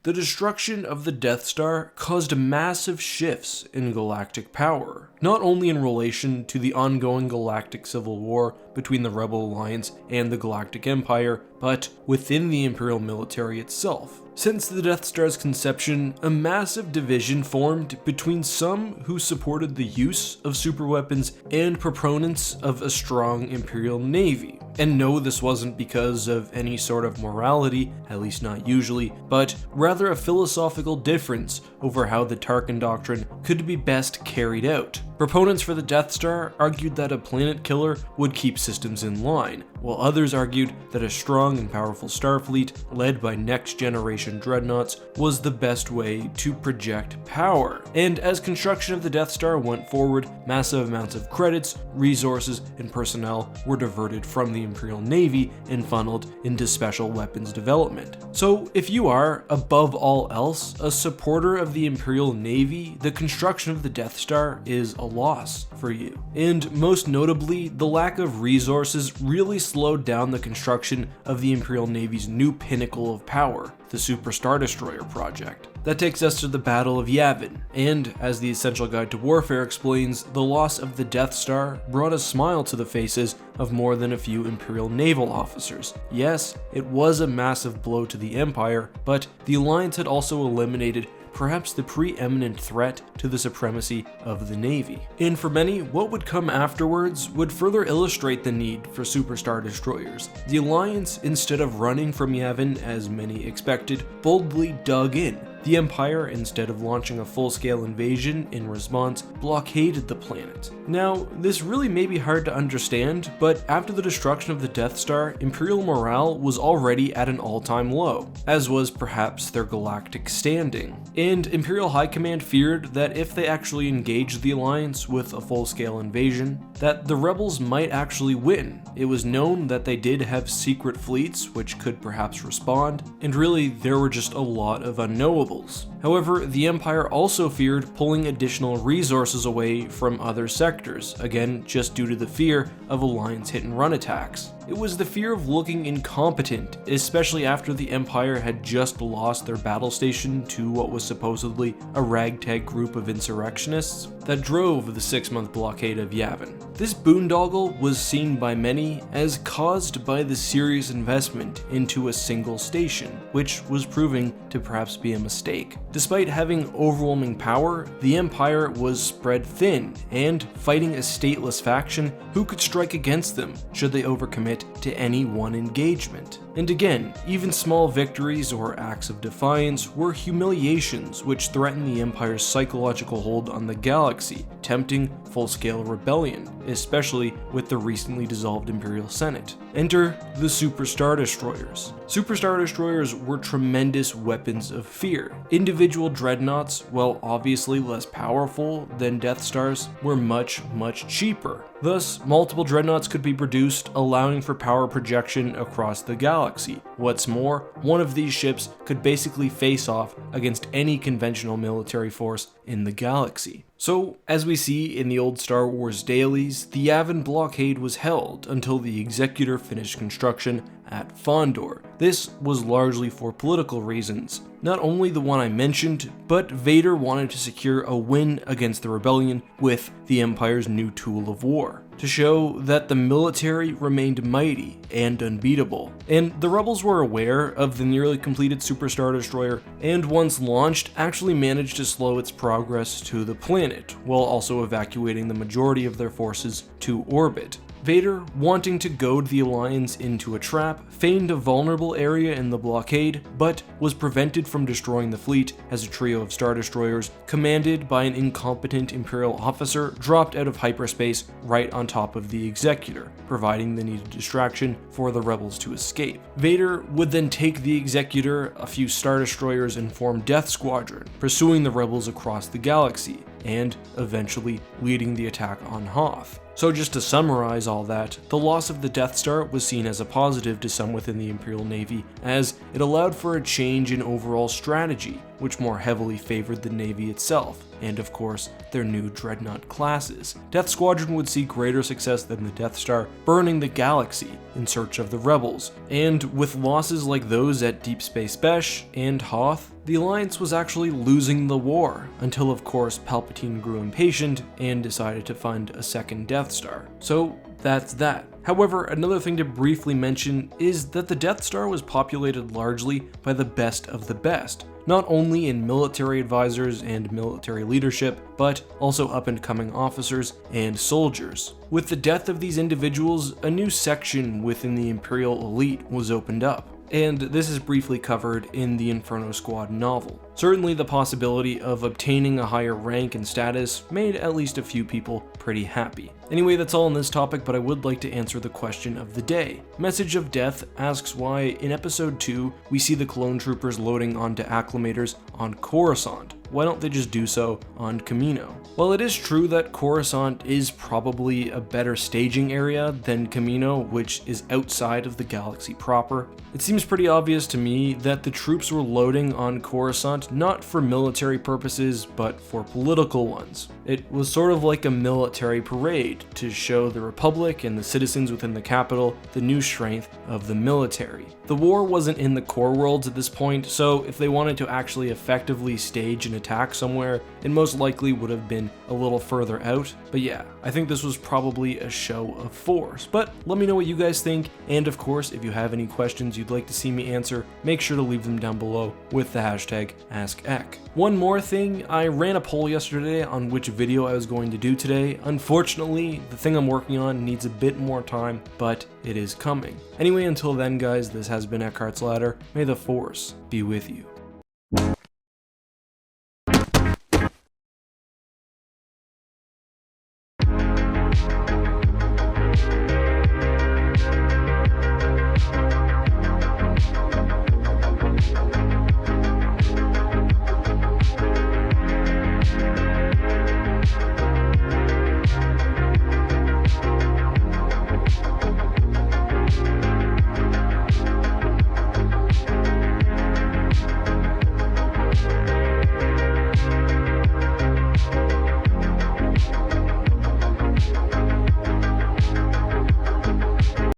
the destruction of the Death Star caused massive shifts in galactic power, not only in relation to the ongoing galactic civil war between the Rebel Alliance and the Galactic Empire, but within the Imperial military itself. Since the Death Star's conception, a massive division formed between some who supported the use of superweapons and proponents of a strong Imperial Navy. And no, this wasn't because of any sort of morality, at least not usually, but rather a philosophical difference over how the Tarkin Doctrine could be best carried out. Proponents for the Death Star argued that a planet killer would keep systems in line, while others argued that a strong and powerful Starfleet, led by next-generation dreadnoughts, was the best way to project power. And as construction of the Death Star went forward, massive amounts of credits, resources, and personnel were diverted from the Imperial Navy and funneled into special weapons development. So if you are, above all else, a supporter of the Imperial Navy, the construction of the Death Star is a loss for you. And most notably, the lack of resources really slowed down the construction of the Imperial Navy's new pinnacle of power, the Super Star Destroyer project. That takes us to the Battle of Yavin, and as the Essential Guide to Warfare explains, the loss of the Death Star brought a smile to the faces of more than a few Imperial naval officers. Yes, it was a massive blow to the Empire, but the Alliance had also eliminated perhaps the preeminent threat to the supremacy of the Navy. And for many, what would come afterwards would further illustrate the need for Super Star Destroyers. The Alliance, instead of running from Yavin as many expected, boldly dug in. The Empire, instead of launching a full-scale invasion in response, blockaded the planet. Now, this really may be hard to understand, but after the destruction of the Death Star, Imperial morale was already at an all-time low, as was perhaps their galactic standing. And Imperial High Command feared that if they actually engaged the Alliance with a full-scale invasion, that the rebels might actually win. It was known that they did have secret fleets which could perhaps respond, and really there were just a lot of unknowables. However, the Empire also feared pulling additional resources away from other sectors, again just due to the fear of Alliance hit-and-run attacks. It was the fear of looking incompetent, especially after the Empire had just lost their battle station to what was supposedly a ragtag group of insurrectionists, that drove the 6-month blockade of Yavin. This boondoggle was seen by many as caused by the serious investment into a single station, which was proving to perhaps be a mistake. Despite having overwhelming power, the Empire was spread thin and fighting a stateless faction who could strike against them should they overcommit to any one engagement. And again, even small victories or acts of defiance were humiliations which threatened the Empire's psychological hold on the galaxy, tempting full-scale rebellion, especially with the recently dissolved Imperial Senate. Enter the Super Star Destroyers. Super Star Destroyers were tremendous weapons of fear. Individual dreadnoughts, while obviously less powerful than Death Stars, were much cheaper. Thus, multiple dreadnoughts could be produced, allowing for power projection across the galaxy. What's more, one of these ships could basically face off against any conventional military force in the galaxy. So, as we see in the old Star Wars dailies, the Yavin blockade was held until the Executor finished construction at Fondor. This was largely for political reasons. Not only the one I mentioned, but Vader wanted to secure a win against the rebellion with the Empire's new tool of war, to show that the military remained mighty and unbeatable. And the rebels were aware of the nearly completed Super Star Destroyer, and once launched, actually managed to slow its progress to the planet, while also evacuating the majority of their forces to orbit. Vader, wanting to goad the Alliance into a trap, feigned a vulnerable area in the blockade, but was prevented from destroying the fleet as a trio of Star Destroyers, commanded by an incompetent Imperial officer, dropped out of hyperspace right on top of the Executor, providing the needed distraction for the rebels to escape. Vader would then take the Executor, a few Star Destroyers, and form Death Squadron, pursuing the rebels across the galaxy, and eventually leading the attack on Hoth. So just to summarize all that, the loss of the Death Star was seen as a positive to some within the Imperial Navy, as it allowed for a change in overall strategy, which more heavily favored the Navy itself. and of course, their new Dreadnought classes. Death Squadron would see greater success than the Death Star, burning the galaxy in search of the rebels, and with losses like those at Deep Space Besh and Hoth, the Alliance was actually losing the war, until of course Palpatine grew impatient and decided to fund a second Death Star. So that's that. However, another thing to briefly mention is that the Death Star was populated largely by the best of the best, not only in military advisors and military leadership, but also up-and-coming officers and soldiers. With the death of these individuals, a new section within the Imperial elite was opened up, and this is briefly covered in the Inferno Squad novel. Certainly the possibility of obtaining a higher rank and status made at least a few people pretty happy. Anyway, that's all on this topic, but I would like to answer the question of the day. Message of Death asks why in episode 2 we see the clone troopers loading onto acclimators on Coruscant. Why don't they just do so on Kamino? Well, it is true that Coruscant is probably a better staging area than Kamino, which is outside of the galaxy proper. It seems pretty obvious to me that the troops were loading on Coruscant not for military purposes, but for political ones. It was sort of like a military parade to show the Republic and the citizens within the capital the new strength of the military. The war wasn't in the core worlds at this point, so if they wanted to actually effectively stage an attack somewhere, it most likely would have been a little further out. But yeah, I think this was probably a show of force. But let me know what you guys think, and of course, if you have any questions you'd like to see me answer, make sure to leave them down below with the hashtag AskEck. One more thing, I ran a poll yesterday on which video I was going to do today. Unfortunately, the thing I'm working on needs a bit more time, but it is coming. Anyway, until then guys, this has been EckhartsLadder. May the Force be with you.